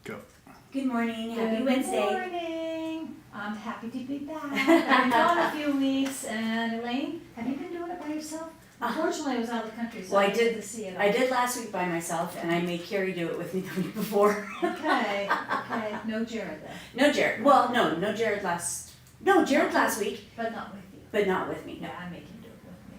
Go. Good morning. Happy Wednesday. Good morning. I'm happy to be back. I've been gone a few weeks, and Elaine, have you been doing it by yourself? Unfortunately, I was out of the country, so Well, I didn't get to see it. I did last week by myself, and I made Carrie do it with me the week before. Okay, okay. No Jared then, No Jared. Well, no Jared last. No, Jared last week, but not with you. but not with me. No, I make him do it with me.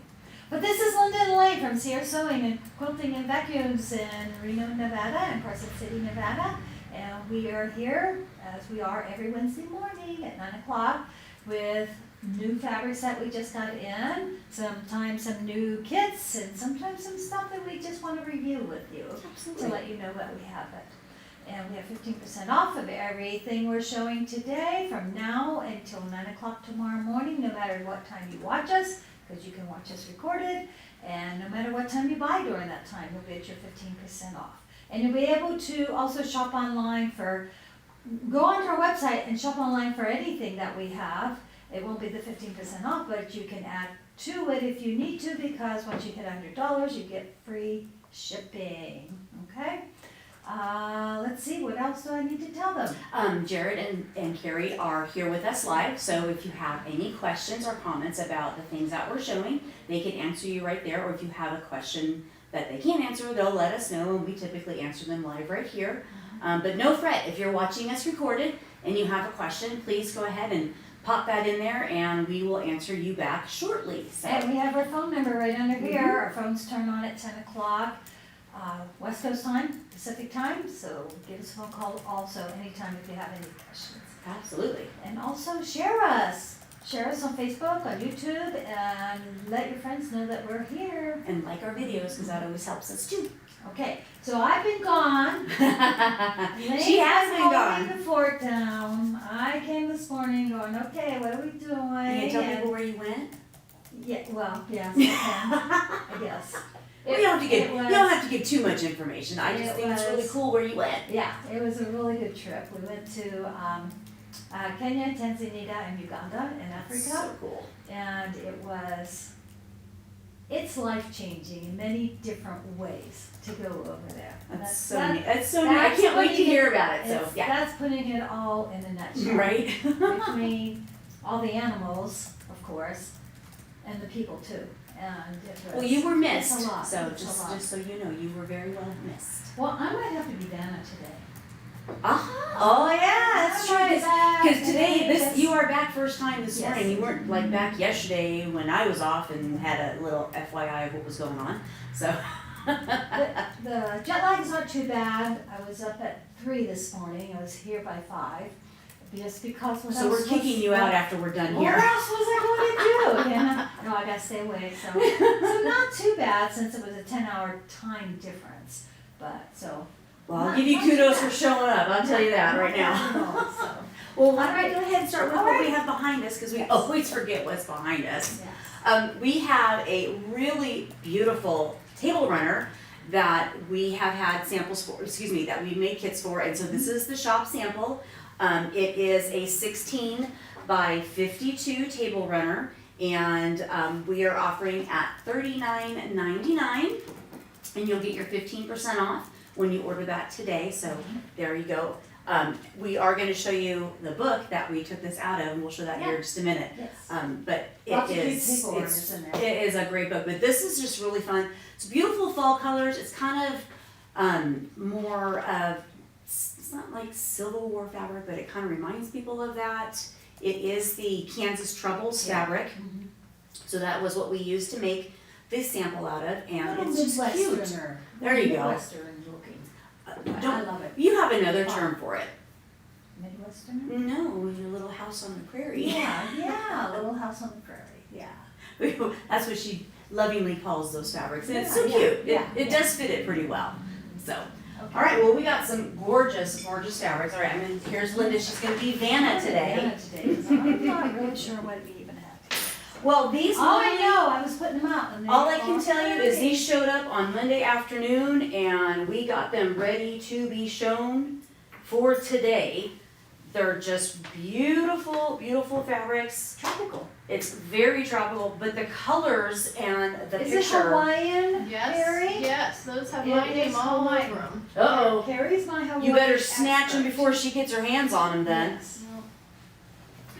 But this is Linda and Elaine from Sierra Sewing and Quilting and Vacuums in Reno, Nevada, and Carson City, Nevada. And we are here, as we are every Wednesday morning at 9 o'clock, with new fabrics that we just got in, sometimes some new kits, and sometimes some stuff that we just want to review with you to let you know that we have it. And we have 15% off of everything we're showing today from now until 9 o'clock tomorrow morning, no matter what time you watch us, because you can watch us recorded, and no matter what time you buy during that time, you'll get your 15% off. And you'll be able to also shop online go onto our website and shop online for anything that we have. It won't be the 15% off, but you can add to it if you need to, because once you hit $100, you get free shipping, okay? Let's see, what else do I need to tell them? Jared and Carrie are here with us live, so if you have any questions or comments about the things that we're showing, they can answer you right there, or if you have a question that they can't answer, they'll let us know, and we typically answer them live right here. But no fret, if you're watching us recorded and you have a question, please go ahead and pop that in there, and we will answer you back shortly. So. And we have our phone number right under here. Our phones turn on at 10 o'clock, West Coast time, Pacific time, so give us a phone call also anytime if you have any questions. Absolutely. And also share us. Share us on Facebook, on YouTube, and let your friends know that we're here. And like our videos, because that always helps us too. Okay, so I've been gone. She has been gone. Holding the fort down. I came this morning going, okay, what are we doing? Can you tell people where you went? Yeah, well, yes, I can. I guess. You don't have to give too much information. I just think it's really cool where you went. Yeah, it was a really good trip. We went to Kenya, Tanzania, and Uganda in Africa. So cool. And it's life-changing in many different ways to go over there. That's so neat. I can't wait to hear about it. So yeah. That's putting it all in a nutshell. Right. Between all the animals, of course, and the people too. And well, you were missed. It's a lot. So just so you know, you were very well missed. Well, I might have to be Dana today. Oh yeah, that's true. Because today, you are back first time this Yes. morning. You weren't like back yesterday when I was off and had a little FYI of what was going on. So. The jet lag is not too bad. I was up at 3 this morning. I was here by 5. Just because So we're kicking you out after we're done here. What else was I going to do? Yeah. No, I gotta stay awake. So not too bad since it was a 10-hour time difference. But so. Well, I'll give you kudos for showing up. I'll tell you that right now. So. Well, why don't I go ahead and start with All what right. we have behind us, because we always forget what's behind us. Yes. We have a really beautiful table runner that we have had samples for, that we made kits for, and so this is the shop sample. It is a 16 by 52 table runner, and we are offering at $39.99, and you'll get your 15% off when you order that today, so there you go. We are going to show you the book that we took this out of, and we'll show that here in just a minute. Yes. But Lots of cute table runners in there. it is a great book, but this is just really fun. It's beautiful fall colors. It's kind of more of, it's not like Civil War fabric, but it kind of reminds people of that. It is the Kansas Troubles fabric, so that was what we used to make this sample out of, and it's just cute. There you go. Midwestern looking. Don't- I love it. You have another term for it. Midwestern? No, your little house on the prairie. Yeah, Little House on the Prairie, yeah. That's what she lovingly calls those fabrics, and it's so Yeah, cute. yeah, It yeah. does fit it pretty well. So, Okay. all right. Well, we got some gorgeous fabrics. All right, here's Linda. She's going to be Vanna today. Vanna today, so I'm not really sure what we even have. Well, these. Oh, I know, I was putting them out. And All I can tell you is these showed up on Monday afternoon, and we got them ready to be shown for today. They're just beautiful, beautiful fabrics. Tropical. It's very tropical, but the colors and the Is it picture. Hawaiian, Yes, Carrie? yes, those have It my is name all Hawaiian. over them. Uh-oh. Carrie's my Hawaiian You better snatch them expert. before she gets her hands on them then. Yes.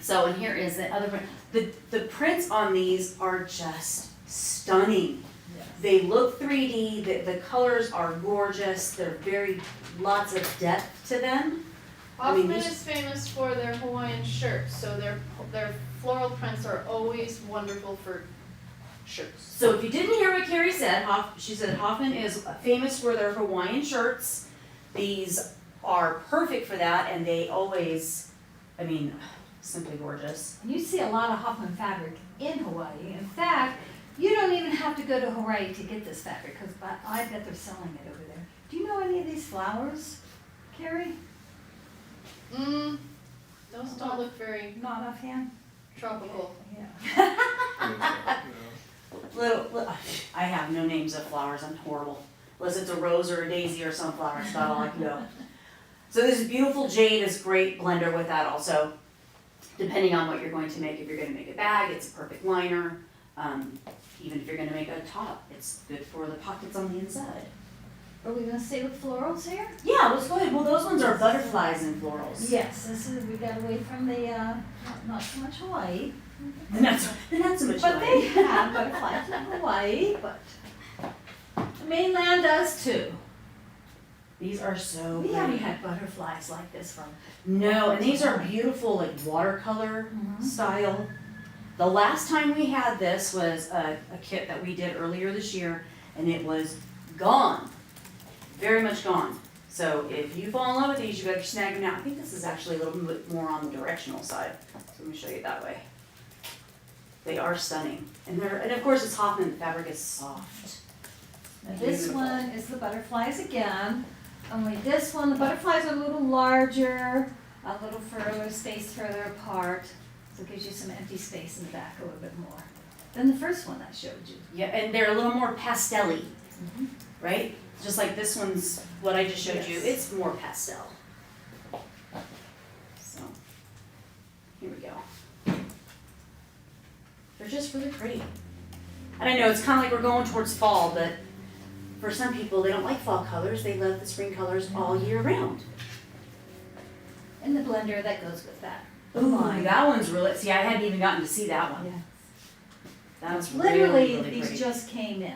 So, and here is the other print. The prints on these are just stunning. Yes. They look 3D, the colors are gorgeous, they're very, lots of depth to them. I mean, Hoffman these- is famous for their Hawaiian shirts, so their floral prints are always wonderful for shirts. So if you didn't hear what Carrie said, she said Hoffman is famous for their Hawaiian shirts. These are perfect for that, and they always, I mean, simply gorgeous. And you see a lot of Hoffman fabric in Hawaii. In fact, you don't even have to go to Hawaii to get this fabric, because I bet they're selling it over there. Do you know any of these flowers, Carrie? Those don't look very Not offhand? tropical. Yeah. I have no names of flowers, I'm horrible. Unless it's a rose or a daisy or sunflower, it's about all I can go. So this beautiful jade is great blender with that also. Depending on what you're going to make, if you're gonna make a bag, it's a perfect liner. Even if you're gonna make a top, it's good for the pockets on the inside. Are we gonna stay with florals here? Yeah, let's go ahead. Well, those ones are butterflies and florals. Yes, we got away from the, not so much Hawaii. Not so much. But they Hawaii. have butterflies in Hawaii, but the mainland does too. These are so We haven't pretty. had butterflies like this from. No, and these are beautiful, like watercolor style. The last time we had this was a kit that we did earlier this year, and it was gone. Very much gone. So if you fall in love with these, you better snag them now. I think this is actually a little bit more on the directional side. So let me show you that way. They are stunning. And of course it's Hoffman, the fabric is soft. Now this Beautiful. one is the butterflies again, only this one, the butterflies are a little larger, a little further, spaced further apart, so it gives you some empty space in the back a little bit more than the first one I showed you. Yeah, and they're a little more pastel-y, right? Just like this one's, what I just showed you, Yes. it's more pastel. So, here we go. They're just really pretty. And I know it's kind of like we're going towards fall, but for some people, they don't like fall colors, they love the spring colors all year round. And the blender that goes with that. Ooh, line. that one's really, see, I hadn't even gotten to see that one. Yeah. That's really, Literally, really these pretty. just came in.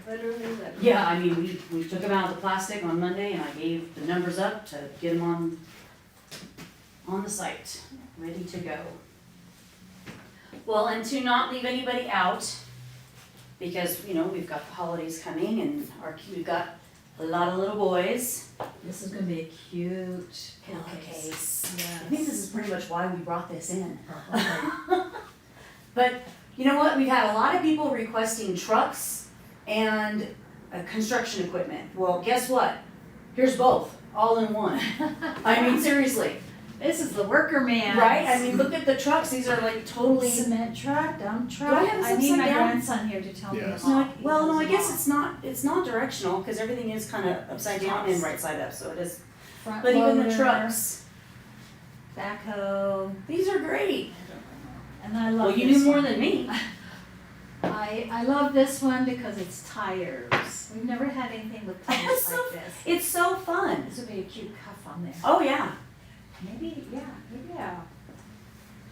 Literally. Yeah, I mean, we took them out of the plastic on Monday and I gave the numbers up to get them on the site, ready to go. Well, and to not leave anybody out, because, you know, we've got the holidays coming and we've got a lot of little boys. This is gonna be a cute Pillowcase. Yes. I think this is pretty much why we brought this in. But you know what? We've had a lot of people requesting trucks and construction equipment. Well, guess what? Here's both, all in one. I mean, seriously, This is the worker man. right? I mean, look at the trucks. These are like totally. Cement truck, dump truck. Do I have this need my upside down? grandson here to tell me. Yes. No, about well, no, I these. guess it's not directional because everything is kind of upside down and right side up, so it is. Front But even the loader, trucks, Backhoe. these are great. And I love Well, you this knew more one. than me. I love this one because it's tires. We've never had anything with tires That's so like this. It's so fun. This would be a cute cuff on there. Oh yeah, Maybe, yeah.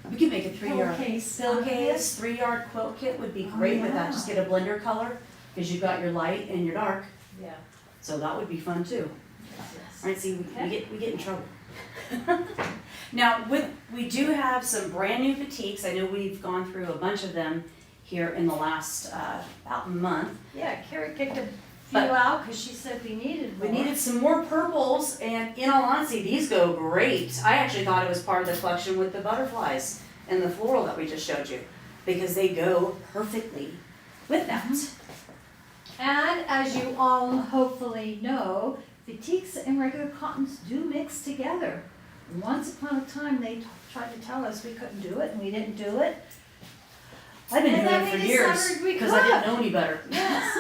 we could make a 3-yard Pillowcase. pillowcase, 3-yard quilt kit would be great with that. yeah. Just get a blender color because you've got your light and your dark, Yeah. so that would be fun too. Yes. All right, see, Okay. we get in trouble. Now, we do have some brand new boutiques. I know we've gone through a bunch of them here in the last about month. Yeah, Carrie picked a few But- out because she said we needed We more. needed some more purples, and in all honesty, these go great. I actually thought it was part of the collection with the butterflies and the floral that we just showed you, because they go perfectly with that. And as you all hopefully know, batiks and regular cottons do mix together. Once upon a time, they tried to tell us we couldn't do it, and we didn't do it. I've been And doing then it for we years discovered we because I didn't could. know any better. Yes.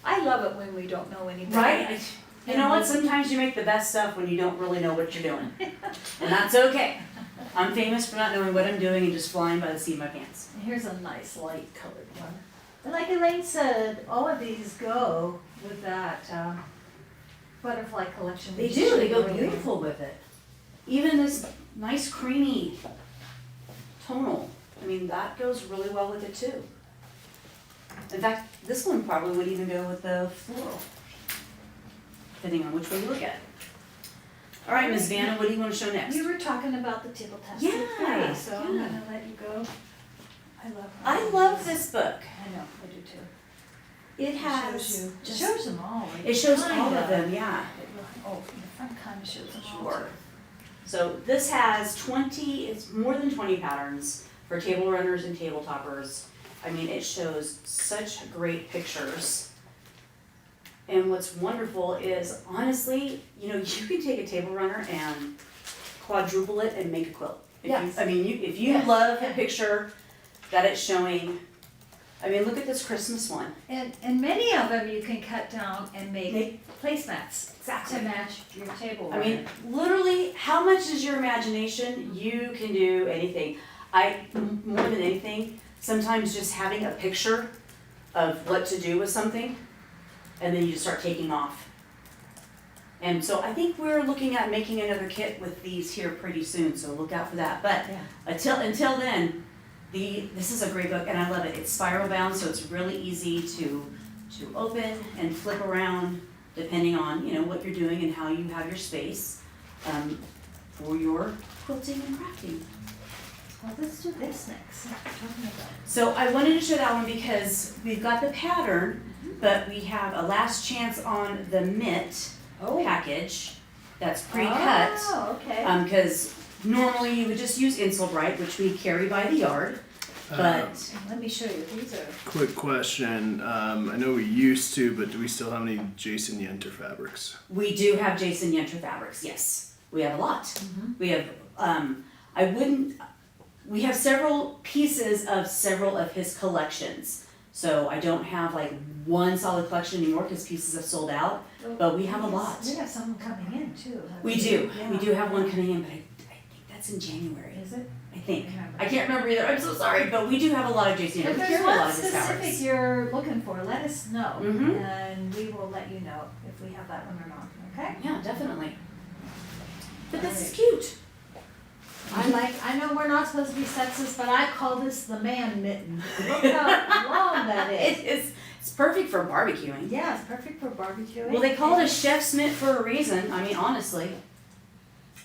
I love it when we don't know any better. Right? You know what, sometimes you make the best stuff when you don't really know what you're doing. And that's okay. I'm famous for not knowing what I'm doing and just flying by the seat of my pants. Here's a nice light colored one. And like Elaine said, all of these go with that butterfly collection. They do, they go beautiful with it. Even this nice creamy tonal, I mean, that goes really well with it too. In fact, this one probably would even go with the floral, depending on which way you look at it. All right, Ms. Vanna, what do you want to show next? You were talking about the table test. Yeah, So yeah. I'm gonna let you go. I love this book. I know, I do too. It has, It just- shows them all. Like, it shows all kinda. of them, yeah. Oh, the front kind of shows them all. Sure. So this has it's more than 20 patterns for table runners and table toppers. I mean, it shows such great pictures. And what's wonderful is, honestly, you can take a table runner and quadruple it and make a quilt. Yes. If you Yes. love a picture that it's showing, look at this Christmas one. And many of them you can cut down and make placemats Exactly. to match your table. I mean, literally, how much is your imagination? You can do anything. More than anything, sometimes just having a picture of what to do with something, and then you just start taking off. And so I think we're looking at making another kit with these here pretty soon, so look out for that. But Yeah. until then, this is a great book, and I love it. It's spiral bound, so it's really easy to open and flip around, depending on what you're doing and how you have your space for your quilting and crafting. Well, let's do this next. What we're talking about. So I wanted to show that one because we've got the pattern, but we have a last chance on the mitt package that's pre-cut. Oh, okay. Because normally you would just use Insulbright, which we carry by the yard, but And let me show you. These are. Quick question. I know we used to, but do we still have any Jason Yenter fabrics? we do have Jason Yenter fabrics, yes. We have a lot. Mhm. We have, we have several pieces of several of his collections. So I don't have like one solid collection anymore because pieces have sold out, but we have a lot. We have some coming in too. We do, Yeah. we do have one coming in, but I think that's in January, Is it? I think. Remember. I can't remember either, I'm so sorry, but we do have a lot of Jason Yenter. If We there's carry a one lot of his specific fabrics. you're looking for, let us know. Mhm. And we will let you know if we have that one or not, okay? Yeah, definitely. But this is Alright. cute. I know we're not supposed to be sexist, but I call this the man mitten. Look how long that is. It's perfect for barbecuing. Yeah, it's perfect for barbecuing. Well, they call it a chef's mitt for a reason, honestly.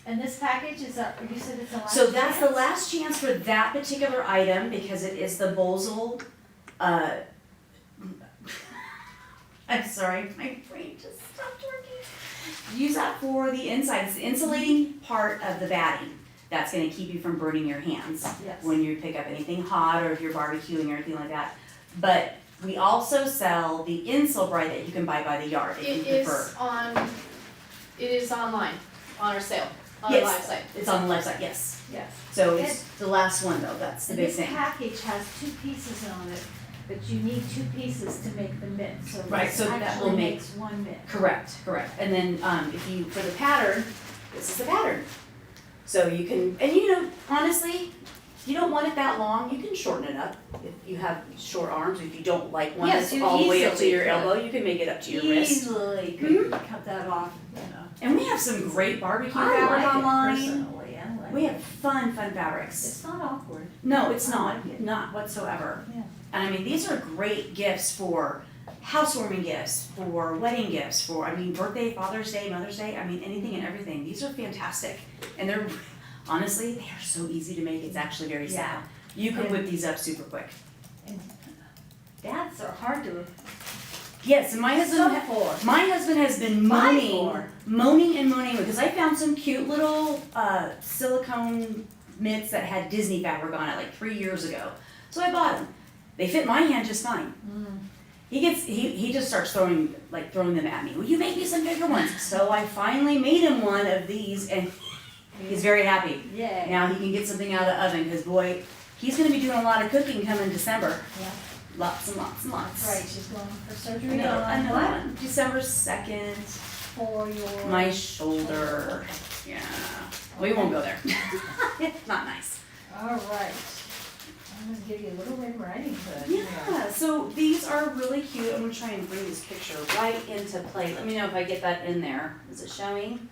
And this package is you said it's a last So that's the chance? last chance for that particular item because it is the Bosel, I'm sorry, my brain just stopped working. Use that for the inside, it's the insulating part of the batting. That's gonna keep you from burning your hands Yes. when you pick up anything hot or if you're barbecuing or anything like that. But we also sell the Insulbright that you can buy by the yard if you prefer. It is online, on our sale, on our Yes. website. It's on the left side, yes. Yes. So it's the last one though, that's the And big this thing. package has 2 pieces on it, but you need 2 pieces to make the mitt, so Right, this so that will actually make- makes 1 mitt. Correct. And then for the pattern, this is the pattern. So you can, and honestly, if you don't want it that long, you can shorten it up. If you have short arms, if you don't like one Yes, that's you all the way up to easily your could. elbow, you can make it up to your wrist. Easily could cut that off, you know. And we have some great barbecue I fabric like it online. personally, I like We it. have fun fabrics. It's not awkward. No, it's I not, like it. not whatsoever. Yeah. And these are great gifts for housewarming gifts, for wedding gifts, for, birthday, Father's Day, Mother's Day, anything and everything. These are fantastic. And they're, honestly, they are so easy to make, it's actually very sad. You can And- whip these up super quick. And dads are hard to Yes, and my husband, my husband has been moaning, because I found some cute little silicone mitts that had Disney fabric on it like 3 years ago. So I bought them. They fit my hand just fine. He just starts throwing them at me. Will you make me some bigger ones? So I finally made him one of these and he's very happy. Yeah. Now he can get something out of the oven because boy, he's gonna be doing a lot of cooking coming December. Yeah. Lots and lots and lots. That's right, she's going for surgery I know on one. December 2nd. for your? My shoulder. Yeah. We won't go there. Not nice. All right. I'm gonna give you a Little Red Riding Hood. Yeah, so these are really cute. I'm gonna try and bring this picture right into play. Let me know if I get that in there. Is it showing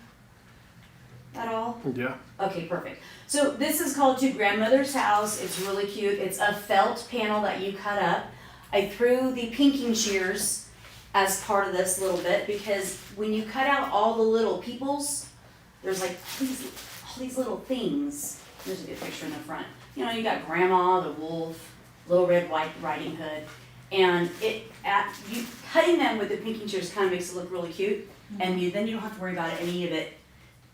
at all? Yeah. Okay, perfect. So this is called To Grandmother's House. It's really cute. It's a felt panel that you cut up. I threw the pinking shears as part of this little bit because when you cut out all the little peoples, there's like all these little things. There's a good picture in the front. You know, you got Grandma, the wolf, Little Red White Riding Hood, and you cutting them with the pinking shears kind of makes it look really cute, and then you don't have to worry about any of it.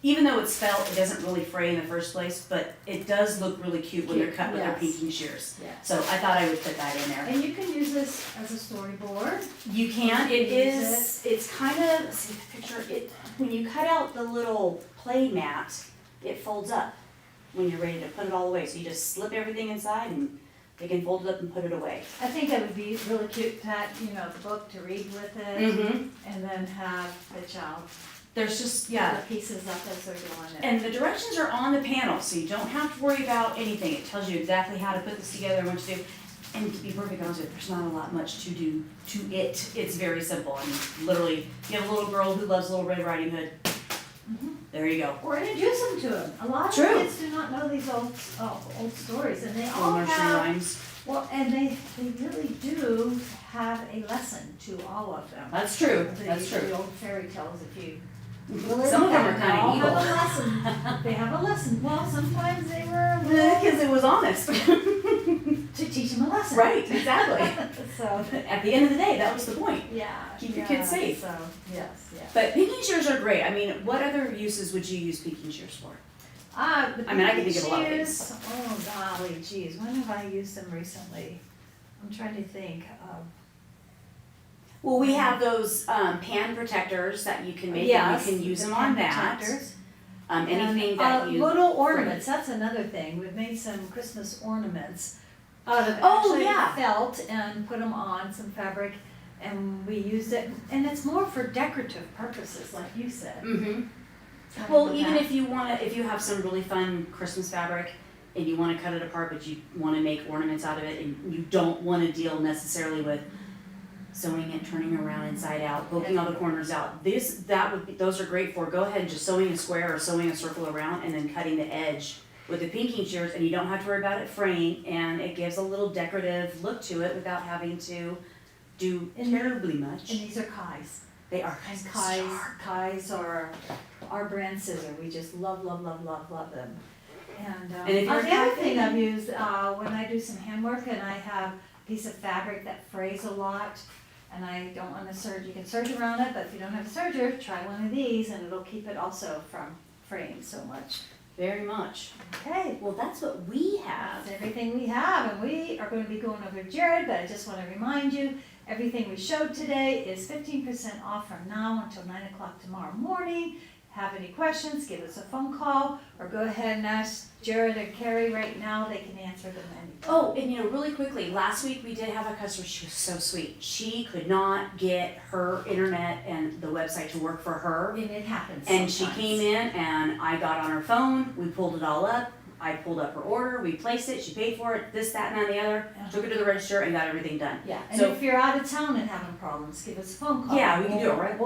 Even though it's felt, it doesn't really fray in the first place, but it does look really cute when they're cut with their Yes. pinking shears. Yes. So I thought I would put that in there. And you can use this as a storyboard. You can, it Use is, it's kind of, see the picture, when you cut out the little play mat, it folds up when you're ready to put it all away. So you just slip everything inside and they can fold it up and put it away. I think that would be really cute to have, the book to read with it, Mm-hmm. and then have the child There's just, pull yeah, the pieces up as they're doing it. and the directions are on the panel, so you don't have to worry about anything. It tells you exactly how to put this together and what to do. And to be perfectly honest with you, there's not a lot much to do to it. It's very simple. I mean, literally, you have a little girl who loves Little Red Riding Hood. Mhm. There you go. Or introduce them to them. A lot of True. kids do not know these old stories, and they Little all nursery have, rhymes. well, and they really do have a lesson to all of them. That's true. The- That's true. The old fairy tales, if you. Some of them are They kind all of evil. have a lesson. They have a lesson. Well, sometimes they were a little Because it was honest. to teach them a lesson. Right, exactly. So, At the end of the day, that was the point. yeah. Keep your kids safe. So, yes, yes. But pinking shears are great. I mean, what other uses would you use pinking shears for? The I mean, I can think of a lot of shears, things. oh golly, geez, when have I used them recently? I'm trying to think of. Well, we have those pan protectors that you can make, and Yes, you can use the them on pen that. protectors. Anything And, that you. little ornaments, that's another thing, we've made some Christmas ornaments out of Oh, actually yeah. felt and put them on some fabric, and we used it, and it's more for decorative purposes, like you said. Mm-hmm. Something Well, like even that. if you have some really fun Christmas fabric and you wanna cut it apart, but you wanna make ornaments out of it and you don't wanna deal necessarily with sewing it, turning around inside out, poking all the corners out. Those are great for, go ahead and just sewing a square or sewing a circle around and then cutting the edge with the pinking shears, and you don't have to worry about it fraying, and it gives a little decorative look to it without having to do And terribly much. And these are Kai's. They are And kind of Kai's are our brand scissor, we just love them. And, And if you're the other a thing Kai I've used, when I do some handwork and I have a piece of fabric that frays a lot, and I don't want to serge, you can serge around it, but if you don't have a serger, try one of these and it'll keep it also from fraying so much. very much. Okay, Well, that's what we have. that's everything we have, and we are going to be going over to Jared, but I just want to remind you, everything we showed today is 15% off from now until 9 o'clock tomorrow morning. Have any questions, give us a phone call, or go ahead and ask Jared or Carrie right now, they can answer them anytime. Oh, and really quickly, last week we did have a customer, she was so sweet. She could not get her internet and the website to work for her. And it happens And she sometimes. came in and I got on her phone, we pulled it all up, I pulled up her order, we placed it, she paid for it, this, that, and the other, took it to the register and got everything done. Yeah, and So- if you're out of town and having problems, give us a phone call. Yeah, we can do it, right?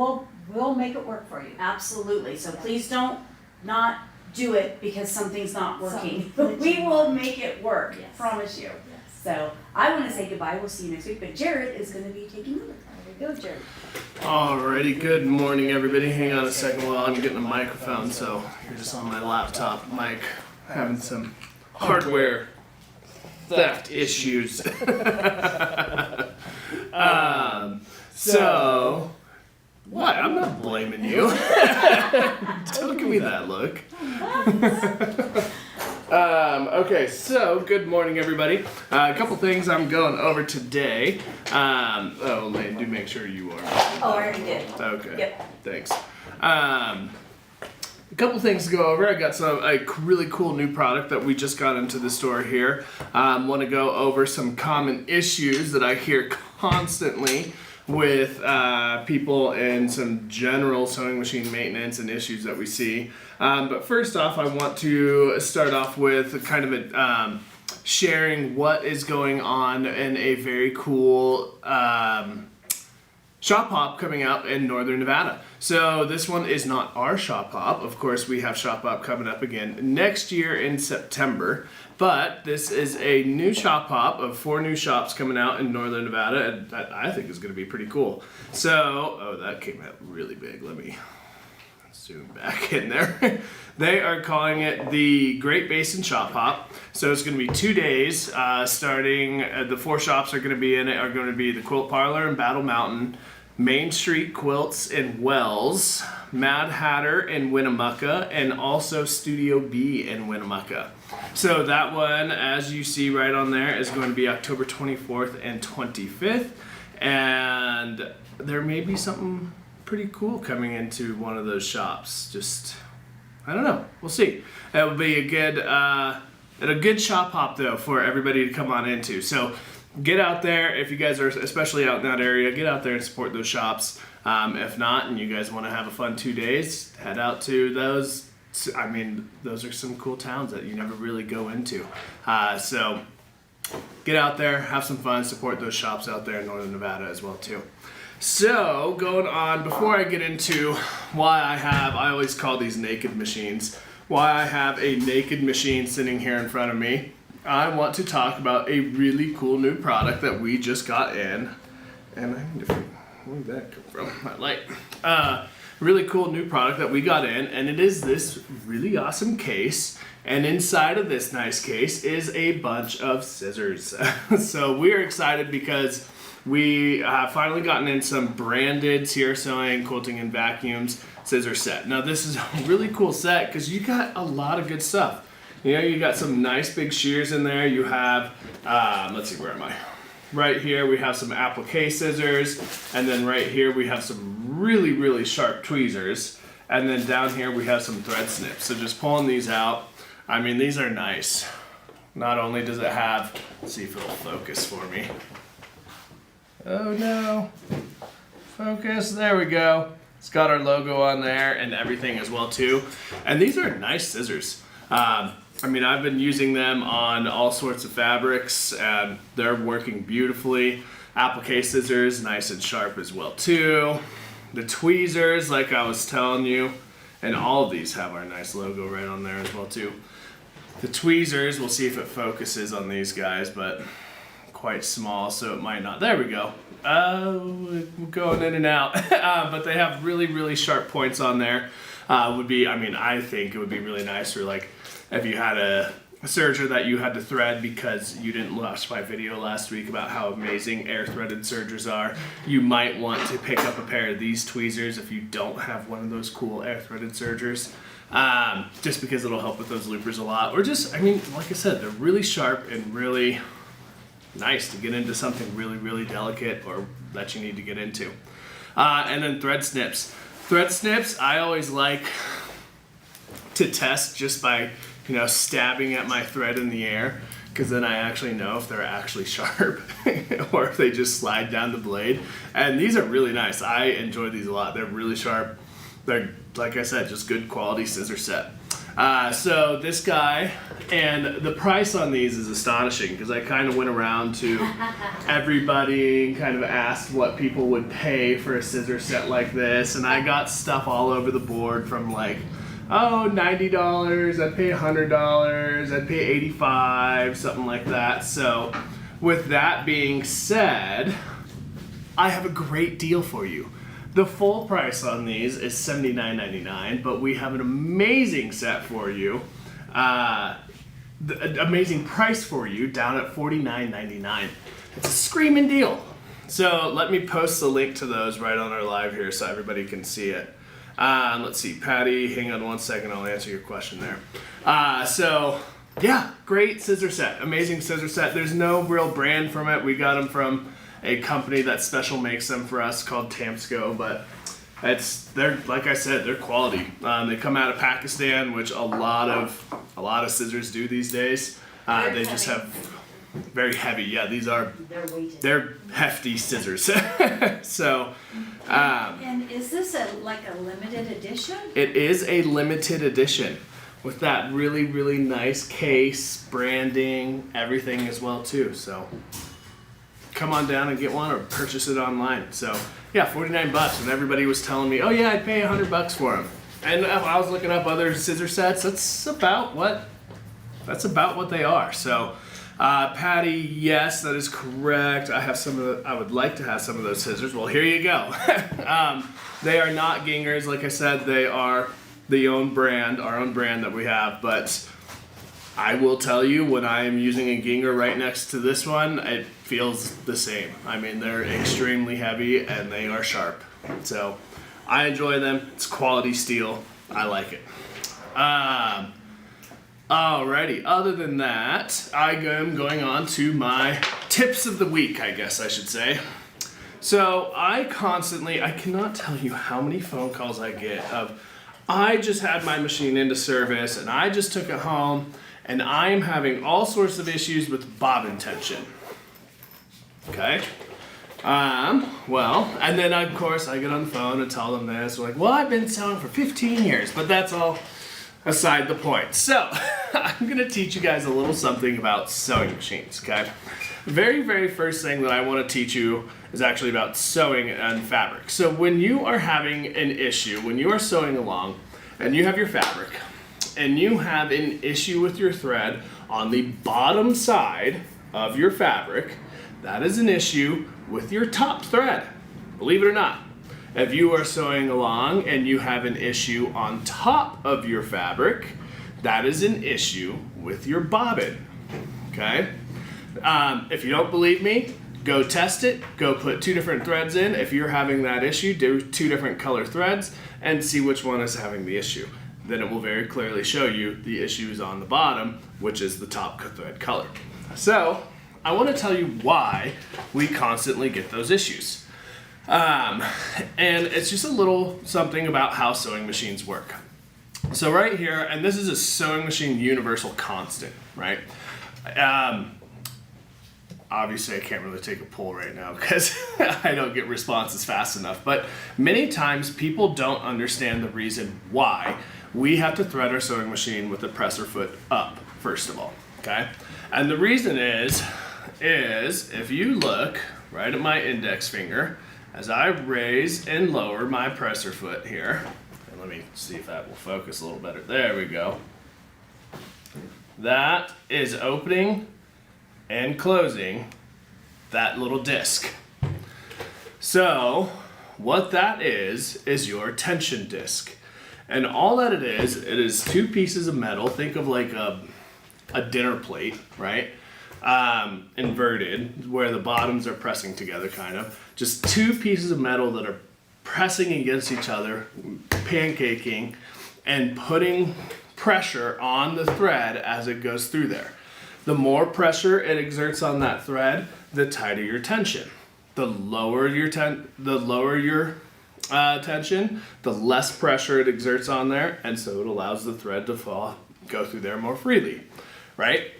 We'll make it work for you. Absolutely, so please don't not do it because something's not working. Something We will make it work, Yes. promise you. Yes. So I wanna say goodbye, we'll see you next week, but Jared is gonna be taking over. There we go, Jared. Alrighty, good morning, everybody. Hang on a second while I'm getting a microphone. So you're just on my laptop mic, having some hardware theft issues. So what? I'm not blaming you. Don't give me that look. Okay, so good morning, everybody. A couple things I'm going over today. Oh, Lane, do make sure you are. Oh, I already did. Okay. Yep. Thanks. A couple things to go over. I got a really cool new product that we just got into the store here. Want to go over some common issues that I hear constantly with people and some general sewing machine maintenance and issues that we see. But first off, I want to start off with kind of sharing what is going on in a very cool shop hop coming up in Northern Nevada. So this one is not our shop hop. Of course, we have shop hop coming up again next year in September. But this is a new shop hop of 4 new shops coming out in Northern Nevada, and that I think is going to be pretty cool. So, oh, that came out really big. Let me zoom back in there. They are calling it the Great Basin Shop Hop. So it's going to be 2 days. Starting, the 4 shops are going to be in it are going to be the Quilt Parlor in Battle Mountain, Main Street Quilts in Wells, Mad Hatter in Winnemucca, and also Studio B in Winnemucca. So that one, as you see right on there, is going to be October 24th and 25th. And there may be something pretty cool coming into one of those shops. Just, I don't know. We'll see. It will be a good shop hop, though, for everybody to come on into. So get out there. If you guys are especially out in that area, get out there and support those shops. If not, and you guys want to have a fun 2 days, head out to those. I mean, those are some cool towns that you never really go into. So get out there, have some fun, support those shops out there in Northern Nevada as well too. So going on, before I get into why I always call these naked machines, why I have a naked machine sitting here in front of me, I want to talk about a really cool new product that we just got in. And I need to figure, where did that come from? My light. Really cool new product that we got in, and it is this really awesome case, and inside of this nice case is a bunch of scissors. So we're excited because we have finally gotten in some branded Sierra Sewing Quilting and Vacuums scissor set. Now this is a really cool set because you got a lot of good stuff. You know, you got some nice big shears in there. You have, let's see, where am I? Right here we have some applique scissors, and then right here we have some really, really sharp tweezers, and then down here we have some thread snips. So just pulling these out, I mean, these are nice. Not only does it have, let's see if it'll focus for me. Oh no, focus, there we go. It's got our logo on there and everything as well too. And these are nice scissors. I mean, I've been using them on all sorts of fabrics, and they're working beautifully. Applique scissors, nice and sharp as well too. The tweezers, like I was telling you, and all of these have our nice logo right on there as well too. The tweezers, we'll see if it focuses on these guys, but quite small, so it might not. There we go. We're going in and out. But they have really, really sharp points on there. I think it would be really nice for, like, if you had a serger that you had to thread because you didn't watch my video last week about how amazing air threaded sergers are, you might want to pick up a pair of these tweezers if you don't have one of those cool air threaded sergers, just because it'll help with those loopers a lot. Or just, I mean, like I said, they're really sharp and really nice to get into something really, really delicate or that you need to get into. And then thread snips. Thread snips, I always like to test just by, stabbing at my thread in the air, because then I actually know if they're actually sharp or if they just slide down the blade. And these are really nice. I enjoy these a lot. They're really sharp. They're, like I said, just good quality scissor set. So this guy, and the price on these is astonishing because I kind of went around to everybody and kind of asked what people would pay for a scissor set like this, and I got stuff all over the board from like, oh, $90, I'd pay $100, I'd pay $85, something like that. So with that being said, I have a great deal for you. The full price on these is $79.99, but we have an amazing set for you, the amazing price for you down at $49.99. It's a screaming deal. So let me post the link to those right on our live here so everybody can see it. Let's see, Patty, hang on one second, I'll answer your question there. So yeah, great scissor set, amazing scissor set. There's no real brand from it. We got them from a company that special makes them for us called Tamsco, but they're, like I said, they're quality. They come out of Pakistan, which a lot of scissors do these days. They just have Very heavy. Yeah, these are, They're weighted. they're hefty scissors. So, And is this like a limited edition? it is a limited edition with that really, really nice case, branding, everything as well too. So come on down and get one or purchase it online. So yeah, $49, and everybody was telling me, oh yeah, I'd pay $100 for them. And I was looking up other scissor sets. That's about what they are. So Patty, yes, that is correct. I would like to have some of those scissors. Well, here you go. They are not Gingers. Like I said, they are our own brand that we have. But I will tell you, when I am using a Ginger right next to this one, it feels the same. I mean, they're extremely heavy and they are sharp. So I enjoy them. It's quality steel. I like it. Alrighty, other than that, I am going on to my tips of the week, I guess I should say. So I cannot tell you how many phone calls I get of, I just had my machine into service and I just took it home and I'm having all sorts of issues with bobbin tension. Okay? Well, and then of course I get on the phone and tell them this. They're like, well, I've been sewing for 15 years, but that's all aside the point. So, I'm gonna teach you guys a little something about sewing machines, okay? Very, very first thing that I wanna teach you is actually about sewing and fabric. So when you are having an issue, when you are sewing along and you have your fabric and you have an issue with your thread on the bottom side of your fabric, that is an issue with your top thread, believe it or not. If you are sewing along and you have an issue on top of your fabric, that is an issue with your bobbin, okay? If you don't believe me, go test it, go put 2 different threads in. If you're having that issue, do 2 different color threads and see which one is having the issue. Then it will very clearly show you the issues on the bottom, which is the top thread color. So, I want to tell you why we constantly get those issues. And it's just a little something about how sewing machines work. So right here, and this is a sewing machine universal constant, right? Obviously I can't really take a pull right now because I don't get responses fast enough, but many times people don't understand the reason why we have to thread our sewing machine with the presser foot up, first of all, okay? And the reason is if you look right at my index finger, as I raise and lower my presser foot here, and let me see if that will focus a little better. There we go. That is opening and closing that little disc. So what that is your tension disc. And all that it is 2 pieces of metal. Think of like a dinner plate, right? Inverted, where the bottoms are pressing together, kind of. Just 2 pieces of metal that are pressing against each other, pancaking, and putting pressure on the thread as it goes through there. The more pressure it exerts on that thread, the tighter your tension. The lower your tension, the less pressure it exerts on there, and so it allows the thread to go through there more freely, right?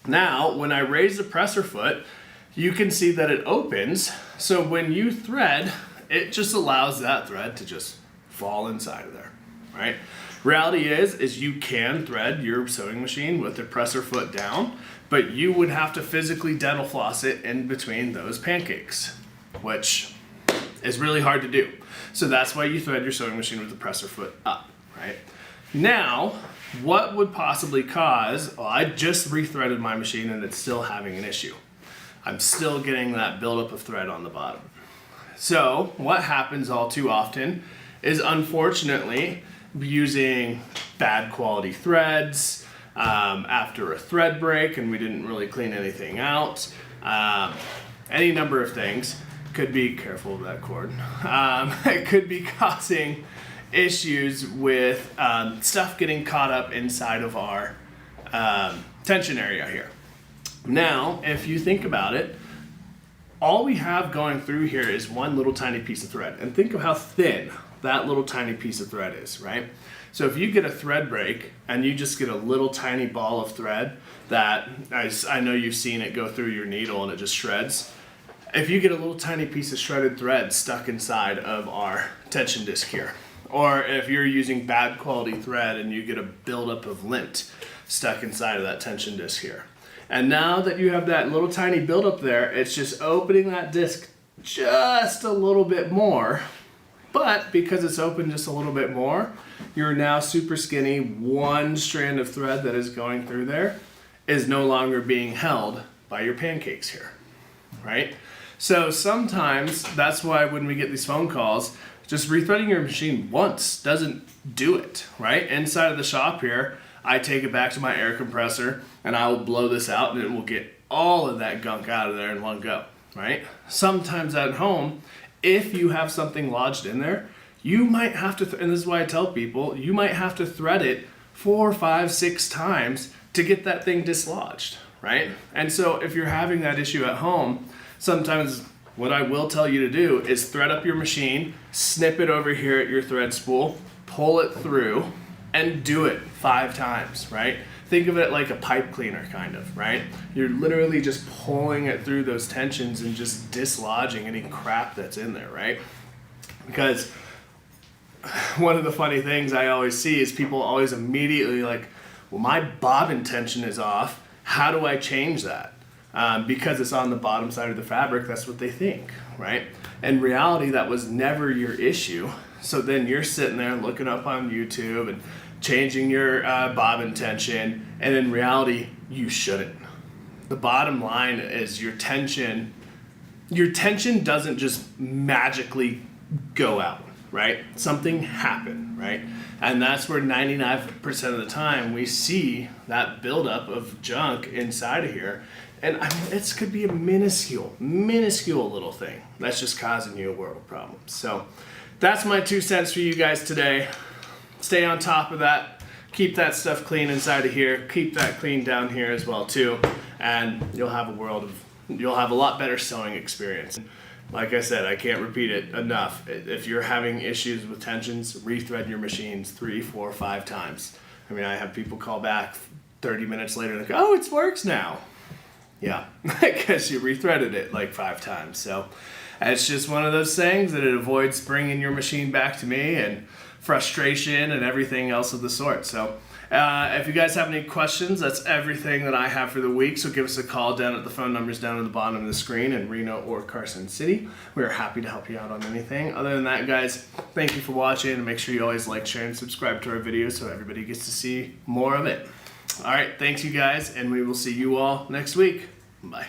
Now, when I raise the presser foot, you can see that it opens, so when you thread, it just allows that thread to just fall inside of there, right? Reality is you can thread your sewing machine with the presser foot down, but you would have to physically dental floss it in between those pancakes, which is really hard to do. So that's why you thread your sewing machine with the presser foot up, right? Now, what would possibly cause, well, I just rethreaded my machine and it's still having an issue. I'm still getting that buildup of thread on the bottom. So what happens all too often is, unfortunately, using bad quality threads after a thread break and we didn't really clean anything out. Any number of things could be, careful of that cord, it could be causing issues with stuff getting caught up inside of our tension area here. Now, if you think about it, all we have going through here is one little tiny piece of thread. And think of how thin that little tiny piece of thread is, right? So if you get a thread break and you just get a little tiny ball of thread that I know you've seen it go through your needle and it just shreds. If you get a little tiny piece of shredded thread stuck inside of our tension disc here, or if you're using bad quality thread and you get a buildup of lint stuck inside of that tension disc here. And now that you have that little tiny buildup there, it's just opening that disc just a little bit more. But because it's open just a little bit more, you're now super skinny. One strand of thread that is going through there is no longer being held by your pancakes here, right? So sometimes that's why when we get these phone calls, just rethreading your machine once doesn't do it, right? Inside of the shop here, I take it back to my air compressor and I will blow this out and it will get all of that gunk out of there in one go, right? Sometimes at home, if you have something lodged in there, you might have to, and this is why I tell people, you might have to thread it 4, 5, 6 times to get that thing dislodged, right? And so if you're having that issue at home, sometimes what I will tell you to do is thread up your machine, snip it over here at your thread spool, pull it through, and do it 5 times, right? Think of it like a pipe cleaner kind of, right? You're literally just pulling it through those tensions and just dislodging any crap that's in there, right? Because one of the funny things I always see is people always immediately like, well, my bobbin tension is off. How do I change that? Because it's on the bottom side of the fabric, that's what they think, right? In reality, that was never your issue. So then you're sitting there looking up on YouTube and changing your bobbin tension, and in reality, you shouldn't. The bottom line is your tension doesn't just magically go out, right? Something happened, right? And that's where 99% of the time we see that buildup of junk inside of here. And I mean, it could be a minuscule little thing that's just causing you a world of problems. So that's my 2 cents for you guys today. Stay on top of that. Keep that stuff clean inside of here. Keep that clean down here as well too. And you'll have a lot better sewing experience. Like I said, I can't repeat it enough. If you're having issues with tensions, rethread your machines 3, 4, 5 times. I mean, I have people call back 30 minutes later and go, oh, it works now. Yeah, because you rethreaded it like 5 times. So it's just one of those things that it avoids bringing your machine back to me and frustration and everything else of the sort. So if you guys have any questions, that's everything that I have for the week. So give us a call down at the phone numbers down at the bottom of the screen in Reno or Carson City. We're happy to help you out on anything. Other than that, guys, thank you for watching, and make sure you always like, share, and subscribe to our videos so everybody gets to see more of it. All right, thanks you guys, and we will see you all next week. Bye.